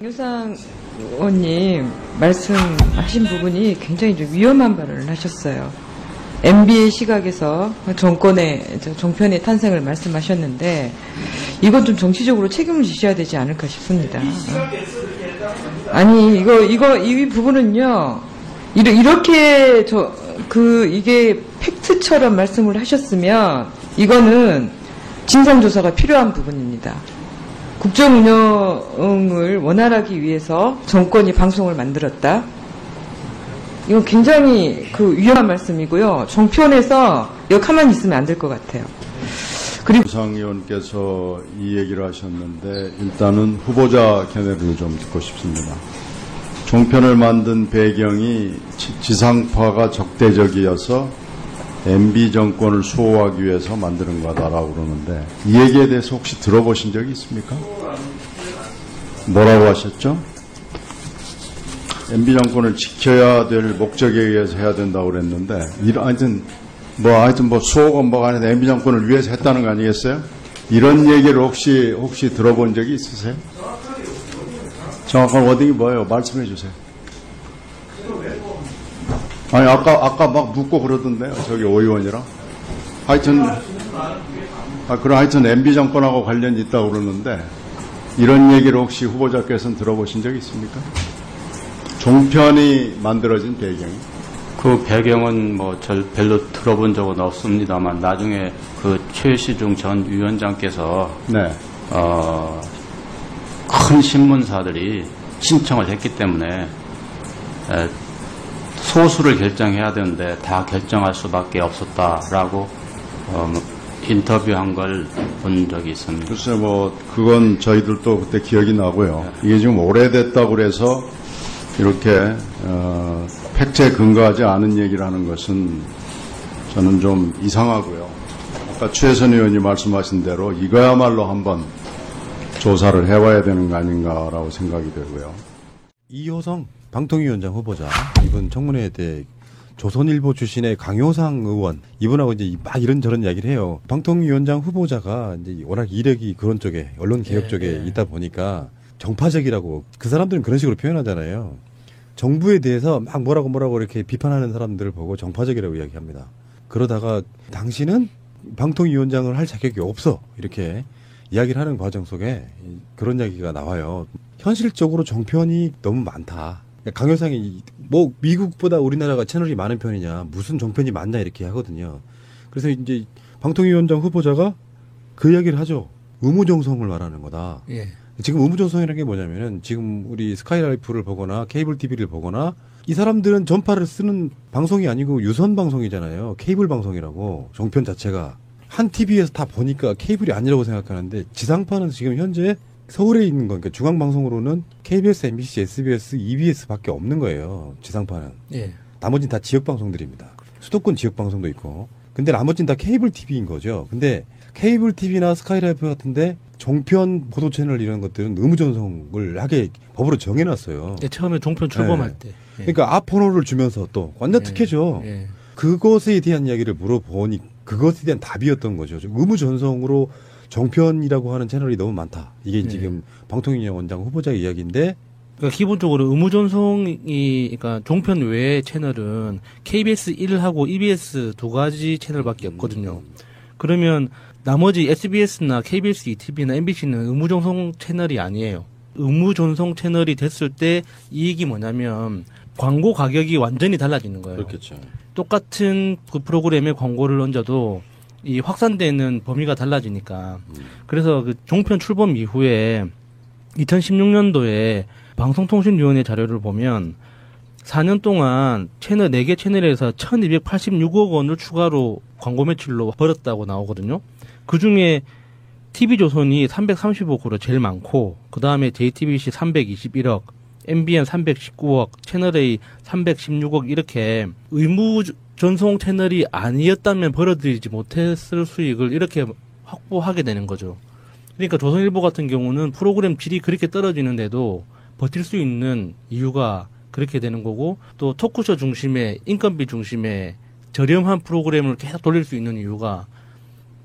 유상 의원님 말씀하신 부분이 굉장히 좀 위험한 발언을 하셨어요. MB의 시각에서 정편의 탄생을 말씀하셨는데 이건 좀 정치적으로 책임을 지셔야 되지 않을까 싶습니다. 아니 이 부분은요 이렇게 이게 팩트처럼 말씀을 하셨으면 이거는 진상조사가 필요한 부분입니다. 국정 운영을 원활하기 위해서 정권이 방송을 만들었다. 이건 굉장히 위험한 말씀이고요. 정편에서 이거 가만히 있으면 안 될 것 같아요. 그리고 유상 의원께서 이 얘기를 하셨는데 일단은 후보자 견해를 좀 듣고 싶습니다. 종편을 만든 배경이 지상파가 적대적이어서 MB 정권을 수호하기 위해서 만드는 거다라고 그러는데 이 얘기에 대해서 혹시 들어보신 적이 있습니까? 뭐라고 하셨죠? MB 정권을 지켜야 될 목적에 의해서 해야 된다고 그랬는데 하여튼 수호건 뭐가 아니라 MB 정권을 위해서 했다는 거 아니겠어요? 이런 얘기를 혹시 들어본 적이 있으세요? 정확한 워딩이 뭐예요? 말씀해 주세요. 아니 아까 막 묻고 그러던데요. 저기 오 의원이랑. 하여튼 MB 정권하고 관련이 있다고 그러는데 이런 얘기를 혹시 후보자께서는 들어보신 적이 있습니까? 종편이 만들어진 배경이. 그 배경은 별로 들어본 적은 없습니다만 나중에 최시중 전 위원장께서 네. 큰 신문사들이 신청을 했기 때문에 소수를 결정해야 되는데 다 결정할 수밖에 없었다라고 인터뷰한 걸 본 적이 있습니다. 글쎄 그건 저희들도 그때 기억이 나고요. 이게 지금 오래됐다고 그래서 이렇게 팩트에 근거하지 않은 얘기를 하는 것은 저는 좀 이상하고요. 아까 최선 의원이 말씀하신 대로 이거야말로 한번 조사를 해봐야 되는 거 아닌가라고 생각이 되고요. 이효성 방통위원장 후보자, 이분 청문회에 조선일보 출신의 강효상 의원, 이분하고 이제 막 이런저런 이야기를 해요. 방통위원장 후보자가 이제 워낙 이력이 그런 쪽에, 언론 개혁 쪽에 있다 보니까 정파적이라고, 그 사람들은 그런 식으로 표현하잖아요. 정부에 대해서 막 뭐라고 이렇게 비판하는 사람들을 보고 정파적이라고 이야기합니다. 그러다가 당신은 방통위원장을 할 자격이 없어, 이렇게 이야기를 하는 과정 속에 그런 이야기가 나와요. 현실적으로 정편이 너무 많다. 강효상이 미국보다 우리나라가 채널이 많은 편이냐, 무슨 정편이 많냐 이렇게 하거든요. 그래서 이제 방통위원장 후보자가 그 이야기를 하죠. 의무정성을 말하는 거다. 예. 지금 의무정성이라는 게 뭐냐면은 지금 우리 스카이라이프를 보거나 케이블 TV를 보거나 이 사람들은 전파를 쓰는 방송이 아니고 유선 방송이잖아요. 케이블 방송이라고, 정편 자체가. 한 TV에서 다 보니까 케이블이 아니라고 생각하는데 지상파는 지금 현재 서울에 있는 거니까 중앙방송으로는 KBS, MBC, SBS, EBS밖에 없는 거예요. 지상파는. 예. 나머지는 다 지역방송들입니다. 수도권 지역방송도 있고. 근데 나머지는 다 케이블 TV인 거죠. 근데 케이블 TV나 스카이라이프 같은데 종편 보도 채널 이런 것들은 의무전송을 하게 법으로 정해놨어요. 예, 처음에 종편 출범할 때. 예. 그러니까 앞번호를 주면서 또 완전 특혜죠. 예. 그것에 대한 이야기를 물어보니 그것에 대한 답이었던 거죠. 의무전송으로 정편이라고 하는 채널이 너무 많다. 이게 지금 방통위원장 후보자의 이야기인데, 그러니까 기본적으로 그러니까 종편 외의 채널은 KBS 1하고 EBS 두 가지 채널밖에 없거든요. 그러면 나머지 SBS나 KBS, ETV나 MBC는 의무전송 채널이 아니에요. 의무전송 채널이 됐을 때 이익이 뭐냐면 광고 가격이 완전히 달라지는 거예요. 그렇겠죠. 똑같은 그 프로그램에 광고를 얹어도 이 확산되는 범위가 달라지니까. 그래서 그 종편 출범 이후에 2016년도에 방송통신위원회 자료를 보면 4년 동안 채널 4개 채널에서 1286억 원을 추가로 광고 매출로 벌었다고 나오거든요. 그중에 TV조선이 335억으로 제일 많고, 그 다음에 JTBC 321억, MBN 319억, 채널A 316억, 이렇게 의무 전송 채널이 아니었다면 벌어들이지 못했을 수익을 이렇게 확보하게 되는 거죠. 그러니까 조선일보 같은 경우는 프로그램 질이 그렇게 떨어지는데도 버틸 수 있는 이유가 그렇게 되는 거고, 또 토크쇼 중심의, 인건비 중심의 저렴한 프로그램을 계속 돌릴 수 있는 이유가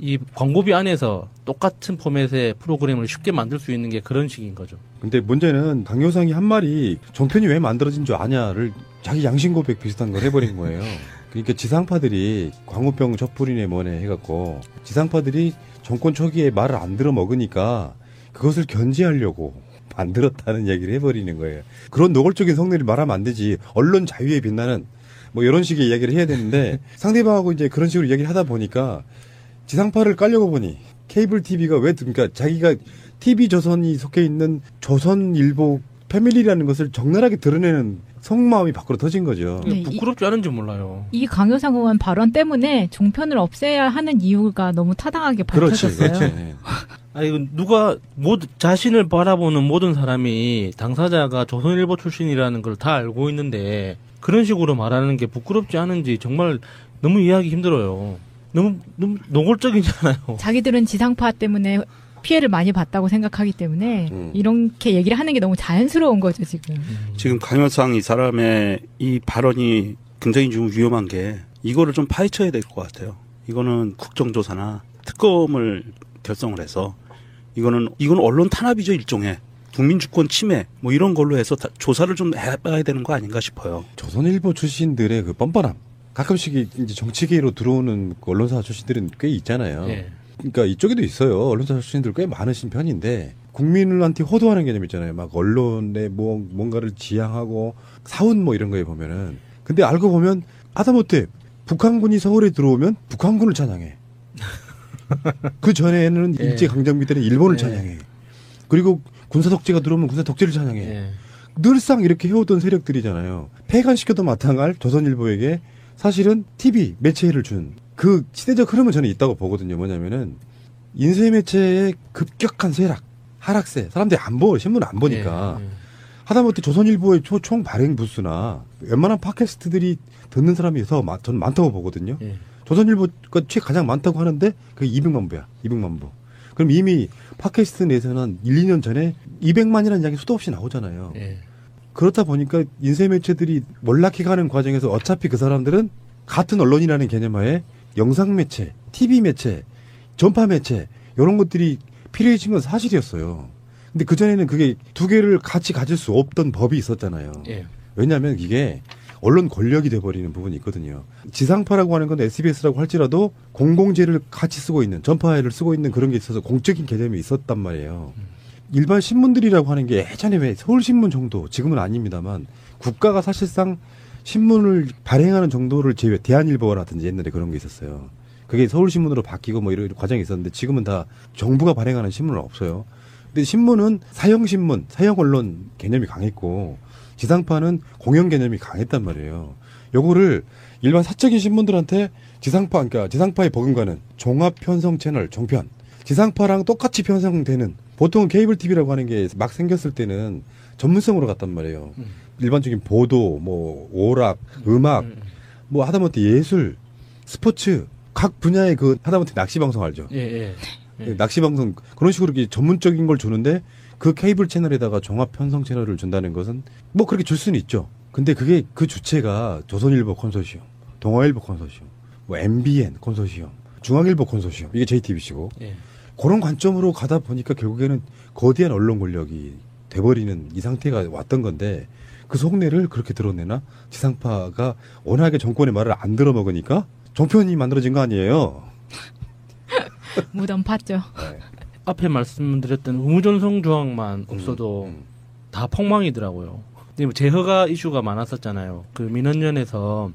이 광고비 안에서 똑같은 포맷의 프로그램을 쉽게 만들 수 있는 게 그런 식인 거죠. 근데 문제는 강효상이 한 말이 종편이 왜 만들어진 줄 아냐를 자기 양심 고백 비슷한 걸 해버린 거예요. 그러니까 지상파들이 광우병 촛불이네 뭐네 해갖고 지상파들이 정권 초기에 말을 안 들어 먹으니까 그것을 견제하려고 만들었다는 얘기를 해버리는 거예요. 그런 노골적인 성내를 말하면 안 되지. 언론 자유에 빛나는 뭐 이런 식의 이야기를 해야 되는데 상대방하고 이제 그런 식으로 이야기를 하다 보니까 지상파를 깔려고 보니 케이블 TV가 왜 그러니까 자기가 TV조선이 속해 있는 조선일보 패밀리라는 것을 적나라하게 드러내는 속마음이 밖으로 터진 거죠. 네, 부끄럽지 않은지 몰라요. 이 강효상 의원 발언 때문에 종편을 없애야 하는 이유가 너무 타당하게 밝혀졌어요. 그렇지. 아니 누가 자신을 바라보는 모든 사람이 당사자가 조선일보 출신이라는 걸 다 알고 있는데 그런 식으로 말하는 게 부끄럽지 않은지 정말 너무 이해하기 힘들어요. 너무 노골적이잖아요. 자기들은 지상파 때문에 피해를 많이 봤다고 생각하기 때문에 이렇게 얘기를 하는 게 너무 자연스러운 거죠, 지금. 지금 강효상 이 사람의 이 발언이 굉장히 좀 위험한 게 이거를 좀 파헤쳐야 될 것 같아요. 이거는 국정조사나 특검을 결성을 해서 이건 언론 탄압이죠, 일종의. 국민주권 침해 뭐 이런 걸로 해서 조사를 좀 해봐야 되는 거 아닌가 싶어요. 조선일보 출신들의 그 뻔뻔함. 가끔씩 이제 정치계로 들어오는 그 언론사 출신들은 꽤 있잖아요. 예. 그러니까 이쪽에도 있어요. 언론사 출신들 꽤 많으신 편인데 국민한테 호도하는 개념 있잖아요. 막 언론에 뭔가를 지향하고 사훈 뭐 이런 거에 보면은. 근데 알고 보면 하다못해 북한군이 서울에 들어오면 북한군을 찬양해. 그 전에는 예. 일제강점기 때는 일본을 예. 찬양해. 그리고 군사독재가 들어오면 군사독재를 찬양해. 예. 늘상 이렇게 해오던 세력들이잖아요. 폐간시켜도 마땅할 조선일보에게 사실은 TV 매체를 준 그 시대적 흐름은 저는 있다고 보거든요. 뭐냐면은 인쇄 매체의 급격한 하락세. 사람들이 안 보, 신문 안 보니까. 예. 하다못해 조선일보의 총 발행 부수나 웬만한 팟캐스트들이 듣는 사람이 저는 많다고 보거든요. 예. 조선일보가 가장 많다고 하는데 그게 200만 부야. 200만 부. 그럼 이미 팟캐스트 내에서는 1, 2년 전에 200만이라는 이야기 수도 없이 나오잖아요. 예. 그렇다 보니까 인쇄 매체들이 몰락해가는 과정에서 어차피 그 사람들은 같은 언론이라는 개념하에 영상 매체, TV 매체, 전파 매체 이런 것들이 필요해진 건 사실이었어요. 근데 그전에는 그게 두 개를 같이 가질 수 없던 법이 있었잖아요. 예. 왜냐하면 이게 언론 권력이 돼버리는 부분이 있거든요. 지상파라고 하는 건 SBS라고 할지라도 공공재를 같이 쓰고 있는, 전파를 쓰고 있는 그런 게 있어서 공적인 개념이 있었단 말이에요. 일반 신문들이라고 하는 게 예전에 왜 서울신문 정도, 지금은 아닙니다만 국가가 사실상 신문을 발행하는 정도를 제외, 대한일보라든지 옛날에 그런 게 있었어요. 그게 서울신문으로 바뀌고 뭐 이런 과정이 있었는데 지금은 다 정부가 발행하는 신문은 없어요. 근데 신문은 사형신문, 사형언론 개념이 강했고 지상파는 공영 개념이 강했단 말이에요. 요거를 일반 사적인 신문들한테 그러니까 지상파에 버금가는 종합 편성 채널, 종편. 지상파랑 똑같이 편성되는 보통은 케이블 TV라고 하는 게 막 생겼을 때는 전문성으로 갔단 말이에요. 일반적인 보도, 뭐 오락, 음악, 뭐 하다못해 예술, 스포츠 각 분야의 그 하다못해 낚시 방송 알죠? 예. 낚시 방송 그런 식으로 이렇게 전문적인 걸 주는데 그 케이블 채널에다가 종합 편성 채널을 준다는 것은 뭐 그렇게 줄 수는 있죠. 근데 그게 그 주체가 조선일보 컨소시엄, 동아일보 컨소시엄, 뭐 MBN 컨소시엄, 중앙일보 컨소시엄 이게 JTBC고 예. 그런 관점으로 가다 보니까 결국에는 거대한 언론 권력이 돼버리는 이 상태가 왔던 건데 그 속내를 그렇게 드러내나 지상파가 워낙에 정권의 말을 안 들어먹으니까 종편이 만들어진 거 아니에요. 무덤 팠죠. 앞에 말씀드렸던 의무전송 조항만 없어도 다 폭망이더라고요. 근데 뭐 재허가 이슈가 많았었잖아요. 그 민원연에서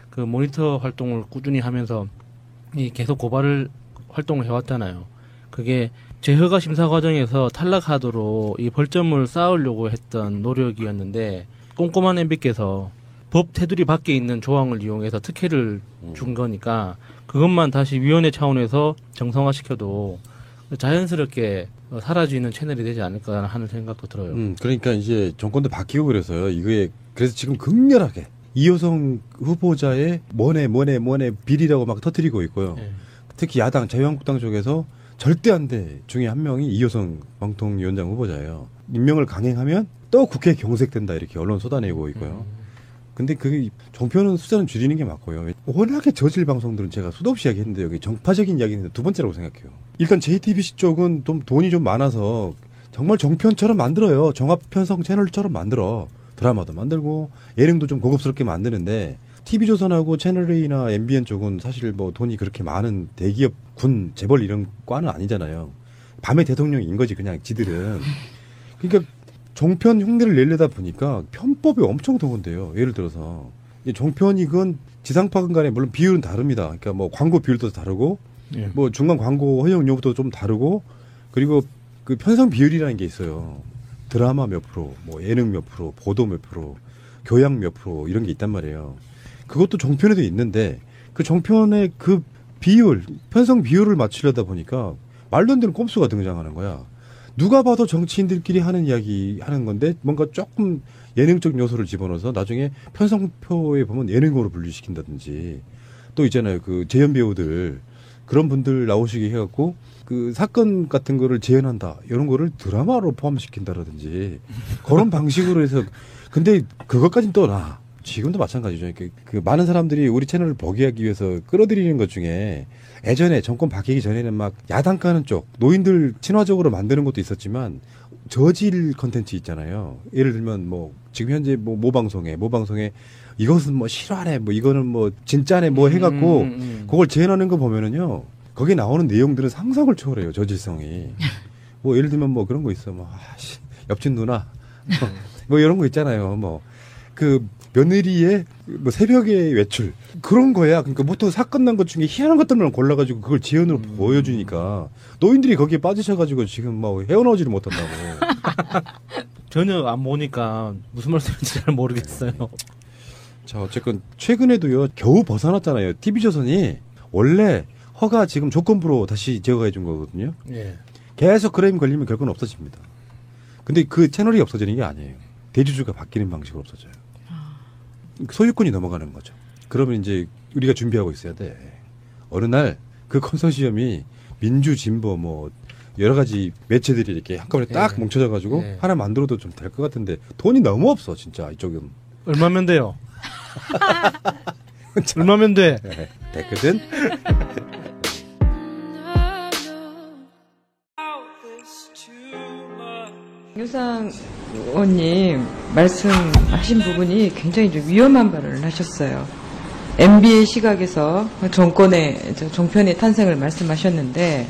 그 모니터 활동을 꾸준히 하면서 계속 고발을 활동을 해왔잖아요. 그게 재허가 심사 과정에서 탈락하도록 이 벌점을 쌓으려고 했던 노력이었는데 꼼꼼한 MB께서 법 테두리 밖에 있는 조항을 이용해서 특혜를 준 거니까 그것만 다시 위원회 차원에서 정상화시켜도 자연스럽게 사라지는 채널이 되지 않을까 하는 생각도 들어요. 그러니까 이제 정권도 바뀌고 그래서요. 그래서 지금 극렬하게 이호성 후보자의 뭐네 비리라고 막 터뜨리고 있고요. 예. 특히 야당 자유한국당 쪽에서 절대 안 돼 중에 한 명이 이호성 방통위원장 후보자예요. 임명을 강행하면 또 국회에 경색된다 이렇게 언론 쏟아내고 있고요. 근데 그 종편은 숫자는 줄이는 게 맞고요. 워낙에 저질 방송들은 제가 수도 없이 이야기했는데 여기 정파적인 이야기는 두 번째라고 생각해요. 일단 JTBC 쪽은 좀 돈이 좀 많아서 정말 종편처럼 만들어요. 종합편성 채널처럼 만들어. 드라마도 만들고 예능도 좀 고급스럽게 만드는데 TV조선하고 채널A나 MBN 쪽은 사실 뭐 돈이 그렇게 많은 대기업, 군, 재벌 이런 과는 아니잖아요. 밤의 대통령인 거지 그냥 지들은. 그러니까 종편 흉내를 내려다 보니까 편법이 엄청 더운데요. 예를 들어서 종편이건 지상파건 간에 물론 비율은 다릅니다. 그러니까 뭐 광고 비율도 다르고 예. 뭐 중간 광고 허용 여부도 좀 다르고 그리고 그 편성 비율이라는 게 있어요. 드라마 몇 프로, 뭐 예능 몇 프로, 보도 몇 프로, 교양 몇 프로 이런 게 있단 말이에요. 그것도 종편에도 있는데 그 종편의 그 비율, 편성 비율을 맞추려다 보니까 말도 안 되는 꼼수가 등장하는 거야. 누가 봐도 정치인들끼리 하는 이야기 하는 건데 뭔가 조금 예능적 요소를 집어넣어서 나중에 편성표에 보면 예능으로 분류시킨다든지 또 있잖아요. 그 재연 배우들 그런 분들 나오시게 해갖고 그 사건 같은 거를 재현한다 이런 거를 드라마로 포함시킨다라든지 그런 방식으로 해서 근데 그것까진 떠나 지금도 마찬가지죠. 그 많은 사람들이 우리 채널을 보게 하기 위해서 끌어들이는 것 중에 예전에 정권 바뀌기 전에는 막 야당가는 쪽 노인들 친화적으로 만드는 것도 있었지만 저질 컨텐츠 있잖아요. 예를 들면 뭐 지금 현재 뭐 모방송에 이것은 뭐 실화네 뭐 이거는 뭐 진짜네 뭐 해갖고 그걸 재현하는 거 보면은요 거기 나오는 내용들은 상상을 초월해요. 저질성이. 뭐 예를 들면 뭐 그런 거 있어. 뭐 옆집 누나 뭐 이런 거 있잖아요. 뭐 그 며느리의 뭐 새벽에 외출 그런 거야. 그러니까 보통 사건 난 것 중에 희한한 것들만 골라가지고 그걸 재현으로 보여주니까 노인들이 거기에 빠지셔가지고 지금 뭐 헤어나오지를 못한다고. 전혀 안 보니까 무슨 말씀인지 잘 모르겠어요. 자 어쨌건 최근에도요 겨우 벗어났잖아요. TV조선이 원래 허가 지금 조건부로 다시 제거해 준 거거든요. 예. 계속 크레임 걸리면 결국은 없어집니다. 근데 그 채널이 없어지는 게 아니에요. 대주주가 바뀌는 방식으로 없어져요. 소유권이 넘어가는 거죠. 그러면 이제 우리가 준비하고 있어야 돼. 어느 날 그 컨소시엄이 민주, 진보 뭐 여러 가지 매체들이 이렇게 한꺼번에 딱 뭉쳐져 가지고 하나 만들어도 좀 될 것 같은데 돈이 너무 없어 진짜 이쪽은. 얼마면 돼요? 얼마면 돼? 됐거든. 유상 의원님 말씀하신 부분이 굉장히 좀 위험한 발언을 하셨어요. MB의 시각에서 종편의 탄생을 말씀하셨는데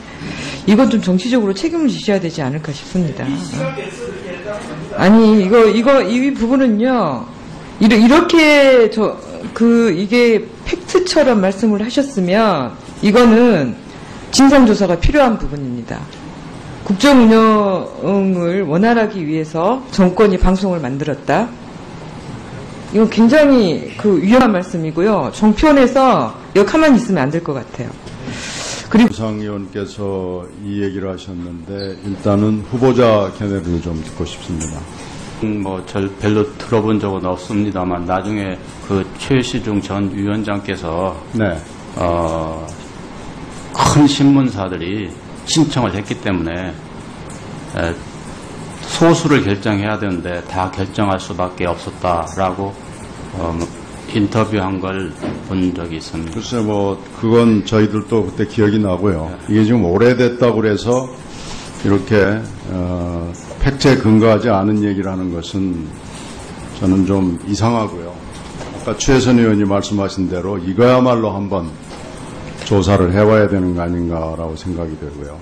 이건 좀 정치적으로 책임을 지셔야 되지 않을까 싶습니다. 아니 이 부분은요 이렇게 이게 팩트처럼 말씀을 하셨으면 이거는 진상조사가 필요한 부분입니다. 국정 운영을 원활하기 위해서 정권이 방송을 만들었다. 이건 굉장히 위험한 말씀이고요. 종편에서 이거 가만히 있으면 안 될 것 같아요. 그리고 유상 의원께서 이 얘기를 하셨는데 일단은 후보자 견해를 좀 듣고 싶습니다. 뭐 별로 들어본 적은 없습니다만 나중에 그 최시중 전 위원장께서 네. 큰 신문사들이 신청을 했기 때문에 소수를 결정해야 되는데 다 결정할 수밖에 없었다라고 인터뷰한 걸 본 적이 있습니다. 글쎄 뭐 그건 저희들도 그때 기억이 나고요. 이게 지금 오래됐다고 그래서 이렇게 팩트에 근거하지 않은 얘기를 하는 것은 저는 좀 이상하고요. 아까 최선 의원이 말씀하신 대로 이거야말로 한번 조사를 해봐야 되는 거 아닌가라고 생각이 되고요.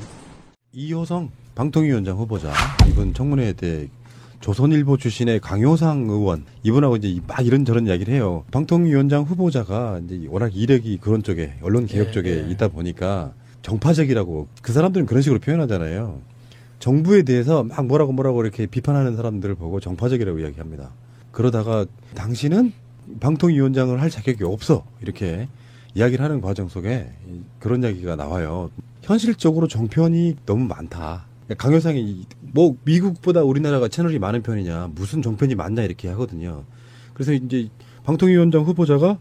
이호성 방통위원장 후보자 이번 청문회 때 조선일보 출신의 강효상 의원 이분하고 이제 막 이런저런 이야기를 해요. 방통위원장 후보자가 이제 워낙 이력이 그런 쪽에 언론 개혁 쪽에 있다 보니까 정파적이라고 그 사람들은 그런 식으로 표현하잖아요. 정부에 대해서 막 뭐라고 이렇게 비판하는 사람들을 보고 정파적이라고 이야기합니다. 그러다가 당신은 방통위원장을 할 자격이 없어 이렇게 이야기를 하는 과정 속에 그런 이야기가 나와요. 현실적으로 종편이 너무 많다. 강효상이 뭐 미국보다 우리나라가 채널이 많은 편이냐 무슨 종편이 많냐 이렇게 하거든요. 그래서 이제 방통위원장 후보자가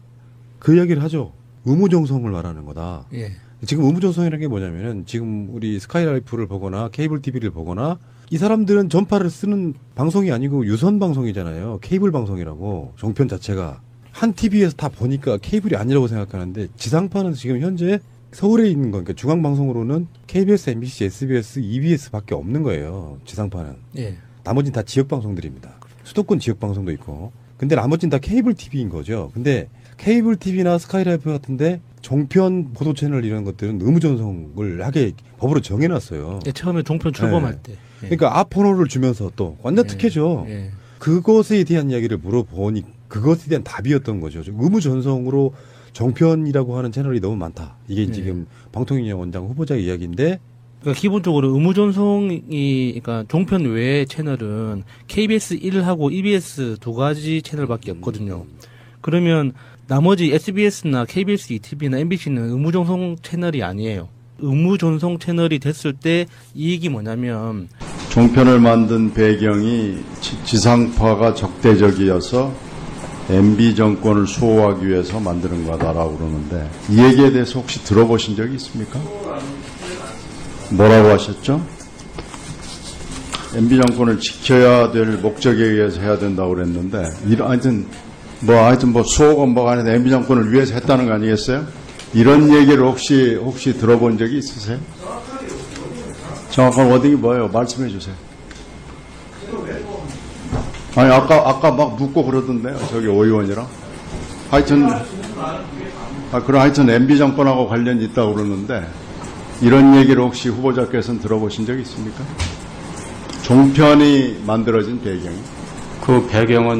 그 이야기를 하죠. 의무정성을 말하는 거다. 예. 지금 의무정성이라는 게 뭐냐면은 지금 우리 스카이라이프를 보거나 케이블 TV를 보거나 이 사람들은 전파를 쓰는 방송이 아니고 유선 방송이잖아요. 케이블 방송이라고 종편 자체가 한 TV에서 다 보니까 케이블이 아니라고 생각하는데 지상파는 지금 현재 서울에 있는 거니까 중앙방송으로는 KBS, MBC, SBS, EBS밖에 없는 거예요. 지상파는. 예. 나머지는 다 지역방송들입니다. 수도권 지역방송도 있고. 근데 나머지는 다 케이블 TV인 거죠. 근데 케이블 TV나 스카이라이프 같은데 종편 보도 채널 이런 것들은 의무 전송을 하게 법으로 정해놨어요. 예, 처음에 종편 출범할 때. 예. 그러니까 앞번호를 주면서 또 완전 특혜죠. 예. 그것에 대한 이야기를 물어보니 그것에 대한 답이었던 거죠. 의무 전송으로 종편이라고 하는 채널이 너무 많다. 이게 지금 방통위원장 원장 후보자의 이야기인데 그러니까 기본적으로 의무 전송이 그러니까 종편 외의 채널은 KBS 1하고 EBS 두 가지 채널밖에 없거든요. 그러면 나머지 SBS나 KBS, ETV나 MBC는 의무 전송 채널이 아니에요. 의무 전송 채널이 됐을 때 이익이 뭐냐면 종편을 만든 배경이 지상파가 적대적이어서 MB 정권을 수호하기 위해서 만드는 거다라고 그러는데 이 얘기에 대해서 혹시 들어보신 적이 있습니까? 뭐라고 하셨죠? MB 정권을 지켜야 될 목적에 의해서 해야 된다고 그랬는데 하여튼 뭐 수호건 뭐가 아니라 MB 정권을 위해서 했다는 거 아니겠어요? 이런 얘기를 혹시 들어본 적이 있으세요? 정확한 워딩이 뭐예요? 말씀해 주세요. 아니 아까 막 묻고 그러던데요. 저기 오 의원이랑. 하여튼 MB 정권하고 관련이 있다고 그러는데 이런 얘기를 혹시 후보자께서는 들어보신 적이 있습니까? 종편이 만들어진 배경이. 그 배경은